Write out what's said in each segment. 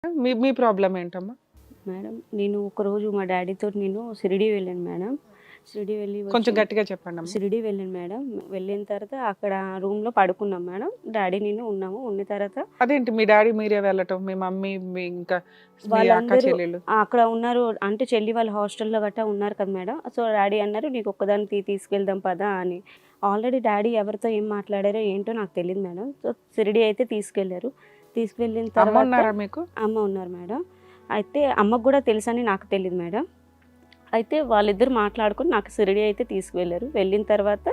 మీ మీ problem ఏంటమ్మా? Madam నేను ఒకరోజు మా డాడీతో నేను షిరిడీ వెళ్ళాను మేడం. షిరిడీ వెళ్ళి కొంచెం గట్టిగా చెప్పండమ్మా. షిరిడీ వెళ్ళాను మేడం. వెళ్ళిన తర్వాత అక్కడ రూమ్‌లో పడుకున్నాం మేడం. డాడీ నేను ఉన్నాము. ఉన్న తర్వాత అదేంటి మీ డాడీ మీరే వెళ్ళటం, మీ మమ్మీ మీ ఇంకా మీ అక్క వాళ్ళందరూ చెల్లెలు? అక్కడ ఉన్నారు. అంటే చెల్లి వాళ్ళ హాస్టల్‌లో గట్టా ఉన్నారు కదా మేడం. సో డాడీ అన్నారు నీకు ఒక్కదానికి తీసుకెళ్దాం పదా అని. ఆల్రెడీ డాడీ ఎవరితో ఏం మాట్లాడారో ఏంటో నాకు తెలీదు మేడం. సో షిరిడీ అయితే తీసుకెళ్లారు. తీసుకెళ్ళిన అమ్మ తర్వాత ఉన్నారా మీకు? అమ్మ ఉన్నారు మేడం. అయితే అమ్మకు కూడా తెలుసని నాకు తెలీదు మేడం. అయితే వాళ్ళిద్దరు మాట్లాడుకొని నాకు షిరిడీ అయితే తీసుకువెళ్ళారు. వెళ్ళిన తర్వాత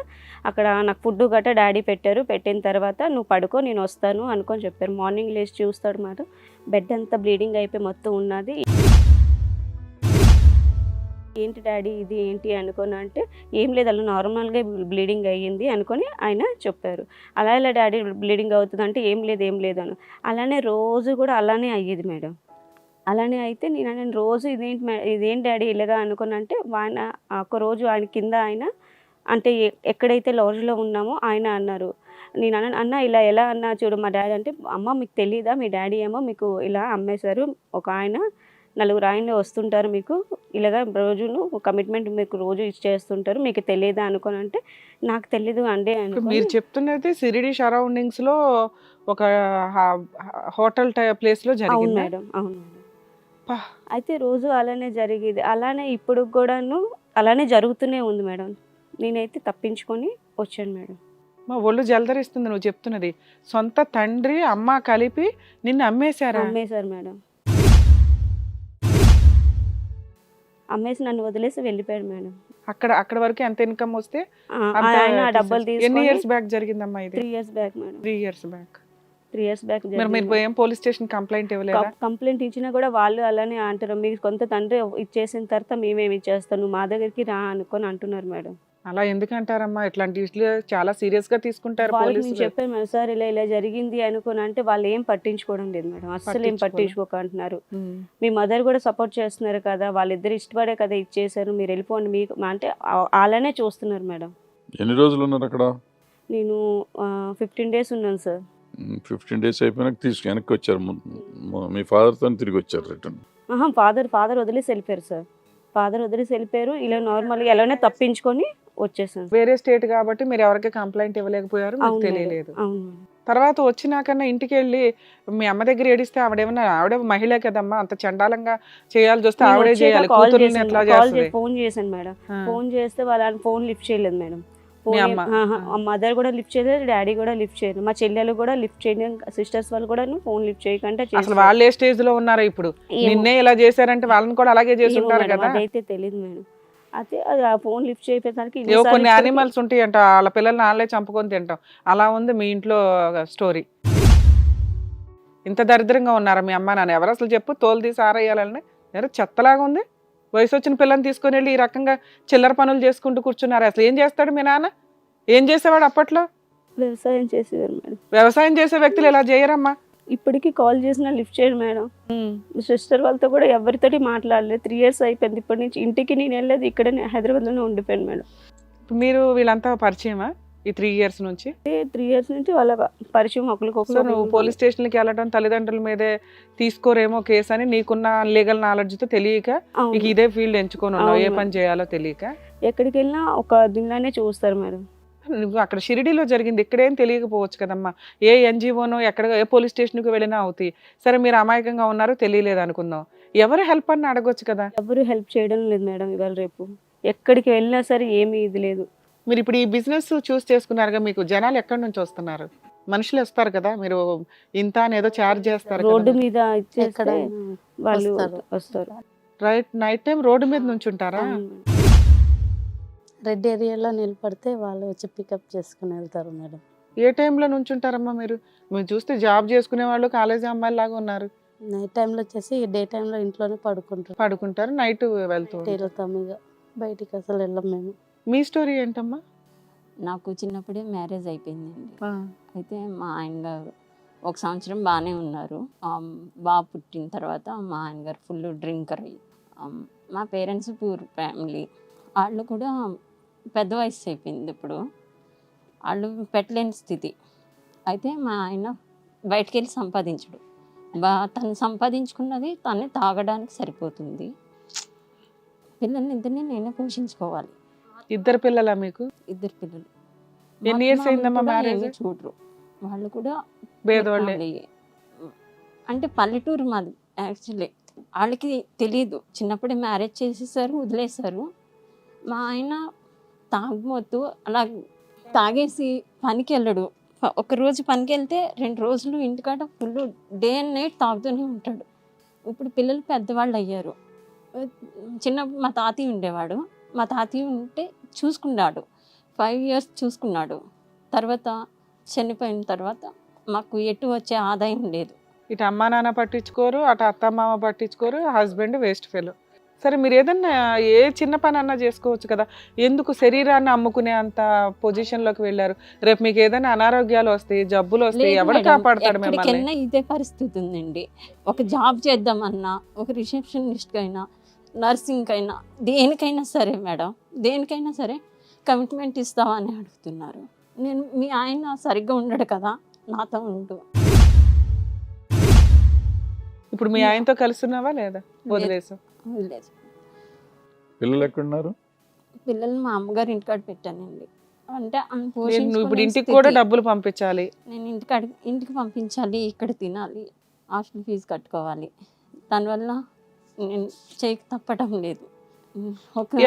అక్కడ నాకు ఫుడ్ గట్రా డాడీ పెట్టారు. పెట్టిన తర్వాత నువ్వు పడుకో నేను వస్తాను అనుకొని చెప్పారు. మార్నింగ్ లేచి చూస్తాడు మేడం, బెడ్ అంతా బ్లీడింగ్ అయిపోయి మొత్తం ఉన్నది. ఏంటి డాడీ ఇది ఏంటి అనుకొని అంటే ఏం లేదు అలా నార్మల్గా బ్లీడింగ్ అయ్యింది అనుకొని ఆయన చెప్పారు. అలా ఇలా డాడీ బ్లీడింగ్ అవుతుంది అంటే ఏం లేదు అని. అలానే రోజు కూడా అలానే అయ్యేది మేడం. అలానే అయితే నేను రోజు ఇదేంటి డాడీ ఇలాగా అనుకుని అంటే ఆయన ఒకరోజు ఆయన కింద ఆయన అంటే ఎక్కడైతే లాడ్జ్లో ఉన్నామో ఆయన అన్నారు. నేను అన్న ఇలా ఎలా అన్నా చూడు మా డాడీ అంటే అమ్మ మీకు తెలీదా మీ డాడీ ఏమో మీకు ఇలా అమ్మేశారు. ఒక ఆయన నలుగురు ఆయన వస్తుంటారు మీకు ఇలాగా రోజును కమిట్మెంట్ మీకు రోజు ఇచ్చేస్తుంటారు మీకు తెలియదా అనుకోని అంటే నాకు తెలీదు అండి ఇప్పుడు మీరు చెప్తున్నది షిరిడి సరౌండింగ్స్ లో ఒక హోటల్ ప్లేస్ లో అవును జరిగింది. మేడం అవును మేడం. అయితే రోజు అలానే జరిగేది. అలానే ఇప్పుడు కూడాను అలానే జరుగుతూనే ఉంది మేడం. నేనైతే తప్పించుకొని వచ్చాను మేడం. మా ఒళ్ళు జలదరిస్తుంది నువ్వు చెప్తున్నది. సొంత తండ్రి అమ్మ కలిపి నిన్ను అమ్మేశారా? అమ్మేశారు మేడం. అమ్మేసి నన్ను వదిలేసి వెళ్ళిపోయాడు మేడం. అక్కడ అక్కడ వరకు ఎంత ఇన్కమ్ వస్తే ఆయన ఆ డబ్బులు ఎన్ని తీసుకొని ఇయర్స్ బ్యాక్ జరిగిందమ్మా ఇది? 3 years back madam. 3 years back. 3 years back మరి మీరు ఏం పోలీస్ స్టేషన్ కంప్లైంట్ ఇవ్వలేదా? కంప్లైంట్ ఇచ్చినా కూడా వాళ్ళు అలానే అంటారు మీకు కొంత తండ్రి ఇచ్చేసిన తర్వాత మేమేమి ఇచ్చేస్తాం నువ్వు మా దగ్గరికి రా అనుకొని అంటున్నారు మేడం. అలా ఎందుకంటారమ్మా? ఇట్లాంటి ఇష్యూలు చాలా సీరియస్ గా తీసుకుంటారు వాళ్ళకి నేను పోలీసులు. చెప్పాను మేడం సార్ ఇలా జరిగింది అనుకుని అంటే వాళ్ళు ఏం పట్టించుకోవడం లేదు మేడం. అస్సలు ఏం పట్టించుకోక అంటున్నారు. మీ మదర్ కూడా సపోర్ట్ చేస్తున్నారు కదా వాళ్ళిద్దరు ఇష్టపడే కదా ఇచ్చేసారు మీరు వెళ్ళిపోండి మీకు అంటే అలానే చూస్తున్నారు మేడం. ఎన్ని రోజులు ఉన్నారు అక్కడ? నేను 15 days ఉన్నాను సార్. 15 days అయిపోయినాక వెనక్కి వచ్చారు. మీ ఫాదర్తో తిరిగి వచ్చారు రిటర్న్? ఫాదర్ వదిలేసి వెళ్ళిపోయారు సార్. ఫాదర్ వదిలేసి వెళ్ళిపోయారు. ఇలా నార్మల్గా ఎలానే తప్పించుకొని వచ్చేసాను. వేరే స్టేట్ కాబట్టి మీరు ఎవరికి కంప్లైంట్ ఇవ్వలేకపోయారు, మీకు అవును మేడం. తెలియలేదు. అవును మేడం. తర్వాత వచ్చినాకన్నా ఇంటికి వెళ్ళి మీ అమ్మ దగ్గర ఏడిస్తే ఆవిడ మహిళ కదమ్మా, అంత చండాలంగా చేయాల్సి వస్తే నేను ఆవిడే వచ్చాక చేయాలి. కాల్ కూతుర్ని చేశాను ఎట్లా కాల్ చేస్తుంది? ఫోన్ చేశాను మేడం. ఆ. ఫోన్ చేస్తే వాళ్ళ ఫోన్ లిఫ్ట్ చేయలేదు మేడం. మీ అమ్మ? మదర్ కూడా లిఫ్ట్ చేయలేదు, డాడీ కూడా లిఫ్ట్ చేయలేదు, మా చెల్లెలు కూడా లిఫ్ట్ చేయలేదు, సిస్టర్స్ వాళ్ళు కూడా ఫోన్ లిఫ్ట్ చేయకుండా అసలు వాళ్ళు ఏ స్టేజ్ లో ఉన్నారో ఇప్పుడు? నిన్నే ఇలా చేశారంటే వాళ్ళని కూడా అలాగే చేసి ఉంటారు కదా. అదైతే తెలియదు మేడం. అయితే అది ఆ ఫోన్ లిఫ్ట్ చేయడానికి ఏవో కొన్ని యానిమల్స్ ఉంటాయంట, వాళ్ళ పిల్లల్ని వాళ్ళే చంపుకొని తింటాం. అలా ఉంది మీ ఇంట్లో స్టోరీ. ఇంత దరిద్రంగా ఉన్నారా మీ అమ్మ నాన్న? ఎవరు అసలు చెప్పు, తోలు తీసి ఆరేయాలని? ఎవరు చెత్తలాగా ఉంది. వయసు వచ్చిన పిల్లల్ని తీసుకొని వెళ్ళి ఈ రకంగా చిల్లర పనులు చేసుకుంటూ కూర్చున్నారు. అసలు ఏం చేస్తాడు మీ నాన్న? ఏం చేసేవాడు అప్పట్లో? వ్యవసాయం చేసేవారు మేడం. వ్యవసాయం చేసే వ్యక్తులు ఇలా చేయరమ్మా. ఇప్పటికీ కాల్ చేసినా లిఫ్ట్ చేయరు మేడం. సిస్టర్ వాళ్ళతో కూడా ఎవరితోటి మాట్లాడలేదు. 3 years అయిపోయింది. ఇప్పటి నుంచి ఇంటికి నేను వెళ్ళలేదు, ఇక్కడే హైదరాబాద్లోనే ఉండిపోయాను మేడం. మీరు వీళ్ళంతా పరిచయమా ఈ 3 years నుంచి? 3 years నుంచి వాళ్ళ పరిచయం సో ఒకరికొకరు. నువ్వు పోలీస్ స్టేషన్కి వెళ్ళడం తల్లిదండ్రుల మీదే తీసుకోరేమో కేసు అని నీకున్న లీగల్ నాలెడ్జ్తో తెలియక నీకు ఇదే ఫీల్డ్ ఎంచుకొని ఉన్నావు, ఏ పని చేయాలో తెలియక. ఎక్కడికి వెళ్ళినా ఒక దీనిలోనే చూస్తారు మేడం. నువ్వు అక్కడ షిరిడీలో జరిగింది, ఇక్కడేం తెలియకపోవచ్చు కదమ్మా. ఏ ఎన్జిఓనో ఎక్కడ ఏ పోలీస్ స్టేషన్కి వెళ్ళినా అవుతాయి. సరే మీరు అమాయకంగా ఉన్నారు, తెలియలేదు అనుకుందాం, ఎవరు హెల్ప్ అని అడగొచ్చు కదా. ఎవరు హెల్ప్ చేయడం లేదు మేడం. ఇవాళ రేపు ఎక్కడికి వెళ్ళినా సరే ఏమీ ఇది లేదు. మీరు ఇప్పుడు ఈ బిజినెస్ చూస్ చేసుకున్నారుగా, మీకు జనాలు ఎక్కడి నుంచి వస్తున్నారు? మనుషులు వస్తారు కదా, మీరు ఇంత అని ఏదో ఛార్జ్ చేస్తారు కదా. రోడ్డు మీద ఇచ్చేస్తే వాళ్ళు వస్తారు. రైట్, నైట్ టైం రోడ్డు మీద నుంచి ఉంటారా? అవును మేడం. రెడ్ ఏరియాలో నిలబడితే వాళ్ళు వచ్చి పికప్ చేసుకుని వెళ్తారు మేడం. ఏ టైంలో నుంచి ఉంటారమ్మా మీరు? మీరు చూస్తే జాబ్ చేసుకునే వాళ్ళు, కాలేజీ అమ్మాయిలు లాగా ఉన్నారు. నైట్ టైంలో వచ్చేసి డే టైంలో ఇంట్లోనే పడుకుంటారు, నైట్ వెళ్తూ ఉంటారు. వెళ్తాం ఇక బయటికి అసలు వెళ్ళం మేము. మీ స్టోరీ ఏంటమ్మా? నాకు చిన్నప్పుడే మ్యారేజ్ అయిపోయిందండి. ఆ, అయితే మా ఆయన గారు 1 సంవత్సరం బాగానే ఉన్నారు. బాబు పుట్టిన తర్వాత మా ఆయన గారు ఫుల్ డ్రింకర్ అయ్యి, మా పేరెంట్స్ పూర్ ఫ్యామిలీ, వాళ్ళు కూడా పెద్ద వయసు అయిపోయింది ఇప్పుడు, వాళ్ళు పెట్టలేని స్థితి. అయితే మా ఆయన బయటికి వెళ్ళి సంపాదించడు, తను సంపాదించుకున్నది తనే తాగడానికి సరిపోతుంది. పిల్లల్ని ఇద్దరిని నేనే పోషించుకోవాలి. ఇద్దరు పిల్లలా మీకు? 2 పిల్లలు. ఎన్ని years అయిందమ్మా కూడా marriage? ఏమీ చూడరు, వాళ్ళు కూడా పేదవాళ్ళే. వాళ్ళే. అంటే పల్లెటూరు మాది యాక్చువల్లీ. వాళ్ళకి తెలియదు, చిన్నప్పుడే మ్యారేజ్ చేసేసారు, వదిలేశారు. మా ఆయన తాగుమోతు అలా తాగేసి పనికి వెళ్ళడు. ఒకరోజు పనికి వెళ్తే 2 రోజులు ఇంటికాడ ఫుల్ డే అండ్ నైట్ తాగుతూనే ఉంటాడు. ఇప్పుడు పిల్లలు పెద్దవాళ్ళు అయ్యారు. చిన్నప్పుడు మా తాతయ్య ఉండేవాడు. మా తాతయ్య ఉంటే చూసుకున్నాడు, 5 years చూసుకున్నాడు. తర్వాత చనిపోయిన తర్వాత మాకు ఎటు వచ్చే ఆదాయం లేదు. ఇటు అమ్మా నాన్న పట్టించుకోరు, అటు అత్త మామ పట్టించుకోరు, హస్బెండ్ వేస్ట్ ఫెలో. సరే మీరు ఏదన్నా ఏ చిన్న పని అన్నా చేసుకోవచ్చు కదా, ఎందుకు శరీరాన్ని అమ్ముకునే అంత పొజిషన్లోకి వెళ్ళారు? రేపు మీకు ఏదైనా అనారోగ్యాలు వస్తాయి, జబ్బులు వస్తాయి, లేదు ఎవరు మేడం, కాపాడతాడు మిమ్మల్ని? ఎక్కడికైనా ఇదే పరిస్థితి ఉందండి. ఒక జాబ్ చేద్దామన్నా, ఒక రిసెప్షనిస్ట్ అయినా, నర్సింగ్ అయినా, దేనికైనా సరే మేడం, దేనికైనా సరే కమిట్మెంట్ ఇస్తామని అడుగుతున్నారు. నేను మీ ఆయన సరిగ్గా ఉండడు కదా, నాతో ఉండు. ఇప్పుడు మీ ఆయనతో కలుస్తున్నావా లేదా? వదిలేసావు? వదిలేదు. పిల్లలు ఎక్కడున్నారు? పిల్లల్ని మా అమ్మగారి ఇంటికాడ పెట్టానండి. అంటే ఆమె నువ్వు ఇప్పుడు పోషించుకునే ఇంటికి కూడా స్థితి. డబ్బులు పంపించాలి. నేను ఇంటికి పంపించాలి, ఇక్కడ తినాలి, హాస్టల్ ఫీజు కట్టుకోవాలి. దానివల్ల నేను చేయక తప్పటం లేదు.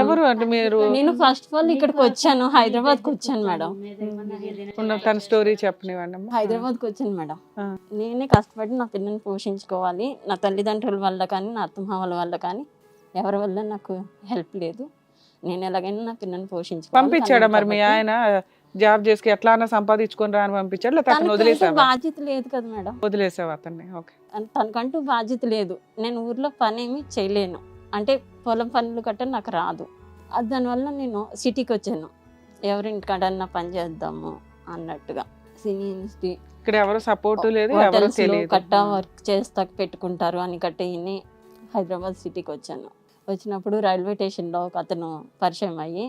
ఎవరు అంటే మీరు? నేను ఫస్ట్ ఆఫ్ ఆల్ ఇక్కడికి వచ్చాను, హైదరాబాద్కి వచ్చాను మేడం. తన స్టోరీ చెప్పనివ్వండి అమ్మా. హైదరాబాద్కి వచ్చాను మేడం. ఆ. నేనే కష్టపడి నా పిల్లల్ని పోషించుకోవాలి. నా తల్లిదండ్రుల వల్ల కానీ, నా అత్తమామల వల్ల కానీ, ఎవరి వల్ల నాకు హెల్ప్ లేదు. నేను ఎలాగైనా నా పిల్లల్ని పోషించుకోవాలి. పంపించాడా మరి మీ ఆయన? జాబ్ చేసి ఎట్లా అన్నా సంపాదించుకొని రాని పంపించాడు, లేకపోతే అతను తనకంటూ వదిలేసావా? బాధ్యత లేదు కదా మేడం. వదిలేసావు అతన్ని? ఓకే. తనకంటూ బాధ్యత లేదు. నేను ఊర్లో పని ఏమి చేయలేను, అంటే పొలం పనులు గట్ట నాకు రాదు. దానివల్ల నేను సిటీకి వచ్చాను, ఎవరింటికాడన్నా పని చేద్దాము అన్నట్టుగా. సినీ ఇండస్ట్రీ ఇక్కడ ఎవరు సపోర్ట్ లేదు, ఎవరు హోటల్స్లో తెలియదు. కట్టా వర్క్ చేస్తా పెట్టుకుంటారు అని కట్టేయని హైదరాబాద్ సిటీకి వచ్చాను. వచ్చినప్పుడు రైల్వే స్టేషన్లో ఒక అతను పరిచయం అయ్యి,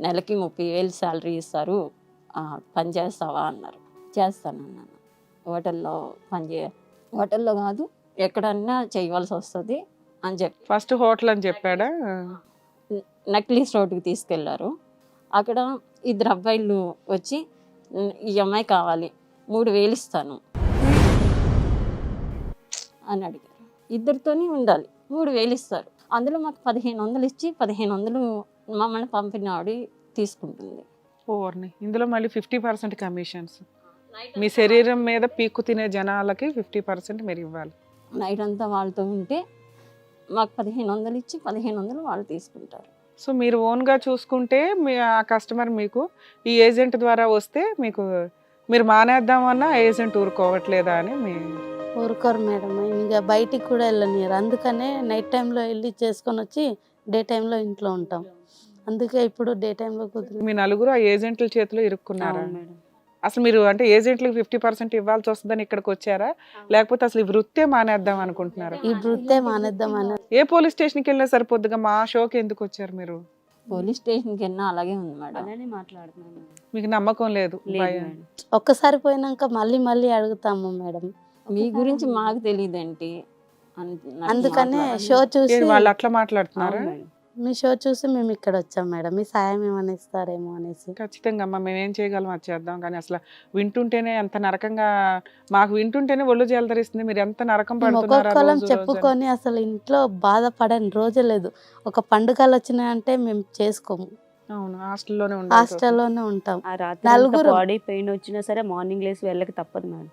నెలకి 30,000 శాలరీ ఇస్తారు, పని చేస్తావా అన్నారు. చేస్తానన్నాను. హోటల్లో హోటల్లో కాదు, ఎక్కడన్నా చేయవలసి వస్తుంది అని చెప్పి ఫస్ట్ హోటల్ అని చెప్పాడా? నక్లీస్ రోడ్డుకి తీసుకెళ్లారు. అక్కడ 2 అబ్బాయిలు వచ్చి, ఈ అమ్మాయి కావాలి, 3,000 ఇస్తాను అని అడిగారు. ఇద్దరితోనే ఉండాలి, 3,000 ఇస్తారు. అందులో మాకు 1,500 ఇచ్చి 1,500 మమ్మల్ని పంపినాడు తీసుకుంటుంది. ఓవర్ని ఇందులో మళ్ళీ 50% కమిషన్స్. మీ శరీరం మీద పీక్కు తినే జనాలకి 50% మీరు ఇవ్వాలి. నైట్ అంతా వాళ్ళతో ఉంటే మాకు 1,500 ఇచ్చి 1,500 వాళ్ళు తీసుకుంటారు. సో మీరు ఓన్గా చూసుకుంటే మీ ఆ కస్టమర్ మీకు ఈ ఏజెంట్ ద్వారా వస్తే మీకు మీరు మానేద్దామన్నా ఏజెంట్ ఊరుకోవట్లేదా అని మీ ఊరుకోరు మేడం, ఇంకా బయటికి కూడా వెళ్ళనియరు. అందుకనే నైట్ టైంలో వెళ్ళి చేసుకొని వచ్చి డే టైంలో ఇంట్లో ఉంటాం. అందుకే ఇప్పుడు డే టైంలో కుదిరి మీ నలుగురు ఆ ఏజెంట్ల చేతిలో ఇరుక్కున్నారా? అసలు మీరు అంటే ఏజెంట్లకు 50% ఇవ్వాల్సి వస్తుందని ఇక్కడికి వచ్చారా, లేకపోతే అసలు ఈ వృత్తే మానేద్దాం అనుకుంటున్నారా? ఈ వృత్తే మానేద్దామని. ఏ పోలీస్ స్టేషన్కి వెళ్ళినా సరిపోద్దుగా, మా షోకి ఎందుకు వచ్చారు మీరు? పోలీస్ స్టేషన్కి వెళ్ళినా అలాగే ఉంది మేడం. అలానే మాట్లాడుతున్నాను. మీకు నమ్మకం లేదు? భయం. ఒక్కసారి పోయినాక మళ్ళీ మళ్ళీ అడుగుతాము మేడం. మీ గురించి మాకు తెలియదేంటి అందుకనే షో చూసి ఏంటి వాళ్ళు అట్లా మాట్లాడుతున్నారా? మీ షో చూసి మేము ఇక్కడ వచ్చాం మేడం, మీ సాయం ఏమైనా ఇస్తారేమో అనేసి. ఖచ్చితంగా అమ్మా, మేము ఏం చేయగలం అది చేద్దాం. కానీ అసలు వింటుంటేనే ఎంత నరకంగా, మాకు వింటుంటేనే ఒళ్ళు జలదరిస్తుంది. మీరు ఎంత నరకం మేము పడుతున్నారా ఒక్కొక్కరం రోజు రోజు అని. చెప్పుకొని అసలు ఇంట్లో బాధపడని రోజే లేదు. ఒక పండుగలు వచ్చినాయంటే మేము చేసుకోము, అవును, హాస్టల్లోనే ఉండాలి. హాస్టల్లోనే ఉంటాం. ఆ రాత్రి నలుగురు. బాడీ పెయిన్ వచ్చినా సరే మార్నింగ్ లేసి వెళ్ళక తప్పదు మేడం.